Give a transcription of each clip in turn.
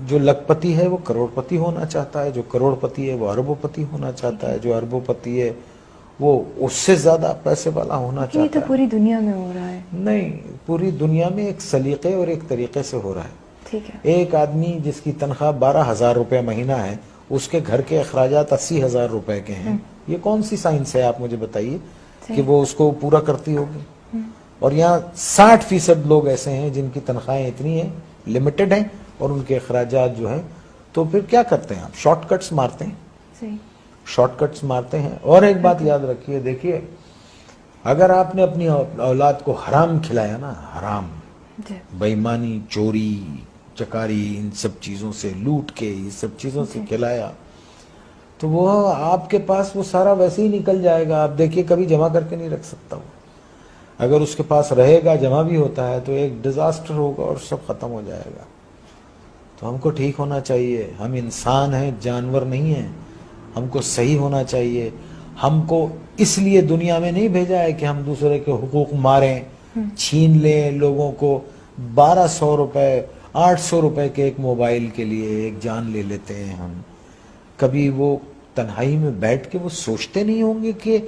جو لکھپتی ہے وہ کروڑپتی ہونا چاہتا ہے، جو کروڑپتی ہے وہ اربوپتی ہونا چاہتا ہے، جو اربوپتی ہے وہ اس سے زیادہ پیسے والا ہونا یہ چاہتا تو ہے۔ پوری دنیا میں ہو رہا ہے۔ نہیں، پوری دنیا میں ایک سلیقے اور ایک طریقے سے ہو رہا ہے۔ ٹھیک ہے۔ ایک آدمی جس کی تنخواہ 12,000 روپے مہینہ ہے، اس کے گھر کے اخراجات 80,000 روپے کے ہیں، یہ کون سی سائنس ہے آپ مجھے بتائیے کہ وہ اس کو پورا کرتی ہوگی؟ اور یہاں 60% لوگ ایسے ہیں جن کی تنخواہیں اتنی ہیں، لمیٹڈ ہیں، اور ان کے اخراجات جو ہیں، تو پھر کیا کرتے ہیں آپ؟ شارٹ کٹس مارتے ہیں، صحیح۔ شارٹ کٹس مارتے ہیں۔ اور ایک بات یاد رکھیے، دیکھیے اگر آپ نے اپنی اولاد کو حرام کھلایا نا، حرام، جی۔ بے ایمانی، چوری چکاری، ان سب چیزوں سے، لوٹ کے یہ سب چیزوں سے کھلایا، تو وہ آپ کے پاس وہ سارا ویسے ہی نکل جائے گا۔ آپ دیکھیے کبھی جمع کر کے نہیں رکھ سکتا وہ، اگر اس کے پاس رہے گا، جمع بھی ہوتا ہے تو ایک ڈیزاسٹر ہوگا اور سب ختم ہو جائے گا۔ تو ہم کو ٹھیک ہونا چاہیے، ہم انسان ہیں، جانور نہیں ہیں، ہم کو صحیح ہونا چاہیے۔ ہم کو اس لیے دنیا میں نہیں بھیجا ہے کہ ہم دوسرے کے حقوق ماریں، چھین لیں لوگوں کو۔ 1200 روپے 800 روپے کے ایک موبائل کے لیے ایک جان لے لیتے ہیں ہم۔ کبھی وہ تنہائی میں بیٹھ کے وہ سوچتے نہیں ہوں گے کہ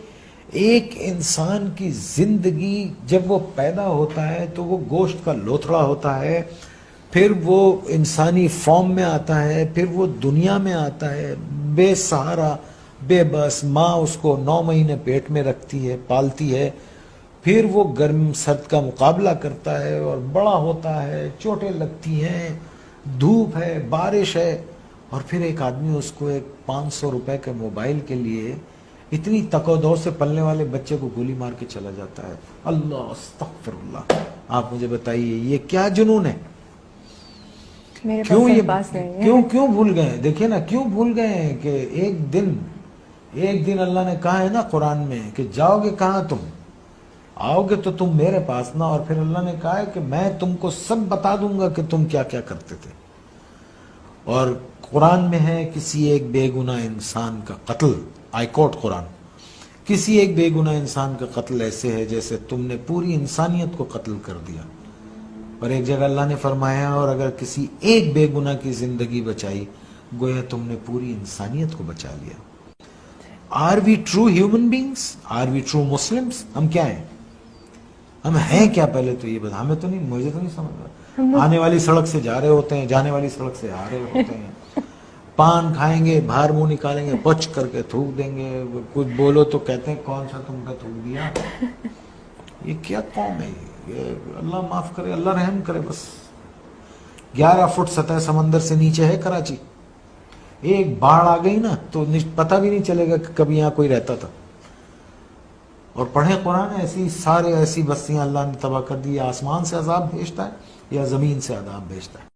ایک انسان کی زندگی جب وہ پیدا ہوتا ہے تو وہ گوشت کا لوتھڑا ہوتا ہے، پھر وہ انسانی فارم میں آتا ہے، پھر وہ دنیا میں آتا ہے بے سہارا، بے بس، ماں اس کو 9 مہینے پیٹ میں رکھتی ہے، پالتی ہے، پھر وہ گرم سرد کا مقابلہ کرتا ہے اور بڑا ہوتا ہے، چوٹیں لگتی ہیں، دھوپ ہے، بارش ہے، اور پھر ایک آدمی اس کو ایک 500 روپے کے موبائل کے لیے اتنی تک و دو سے پلنے والے بچے کو گولی مار کے چلا جاتا ہے۔ اللہ استغفر اللہ۔ آپ مجھے بتائیے یہ کیا جنون ہے؟ میرے کیوں پاس یہ الفاظ نہیں ہے۔ کیوں بھول گئے؟ دیکھیں نا، کیوں بھول گئے ہیں کہ ایک دن اللہ نے کہا ہے نا قرآن میں کہ جاؤ گے کہاں تم؟ آؤ گے تو تم میرے پاس نا، اور پھر اللہ نے کہا ہے کہ میں تم کو سب بتا دوں گا کہ تم کیا کیا کرتے تھے۔ اور قرآن میں ہے کسی ایک بے گناہ انسان کا قتل، آئی کوٹ قرآن، کسی ایک بے گناہ انسان کا قتل ایسے ہے جیسے تم نے پوری انسانیت کو قتل کر دیا۔ اور ایک جگہ اللہ نے فرمایا اور اگر کسی ایک بے گناہ کی زندگی بچائی گویا تم نے پوری انسانیت کو بچا لیا۔ Are we true human beings? Are we true Muslims? ہم کیا ہیں؟ ہم ہیں کیا؟ پہلے تو یہ بتا، ہمیں تو نہیں، مجھے تو نہیں سمجھ رہا۔ آنے والی سڑک سے جا رہے ہوتے ہیں، جانے والی سڑک سے آ رہے ہوتے ہیں، پان کھائیں گے، باہر منہ نکالیں گے، پچ کر کے تھوک دیں گے، کچھ بولو تو کہتے ہیں کون سا تم کا تھوک دیا۔ یہ کیا قوم ہے یہ؟ اللہ معاف کرے، اللہ رحم کرے۔ بس 11 فٹ سطح سمندر سے نیچے ہے کراچی، ایک باڑھ آ گئی نا تو پتہ بھی نہیں چلے گا کہ کبھی یہاں کوئی رہتا تھا۔ اور پڑھیں قرآن، ایسی بستیاں اللہ نے تباہ کر دی۔ آسمان سے عذاب بھیجتا ہے یا زمین سے عذاب بھیجتا ہے؟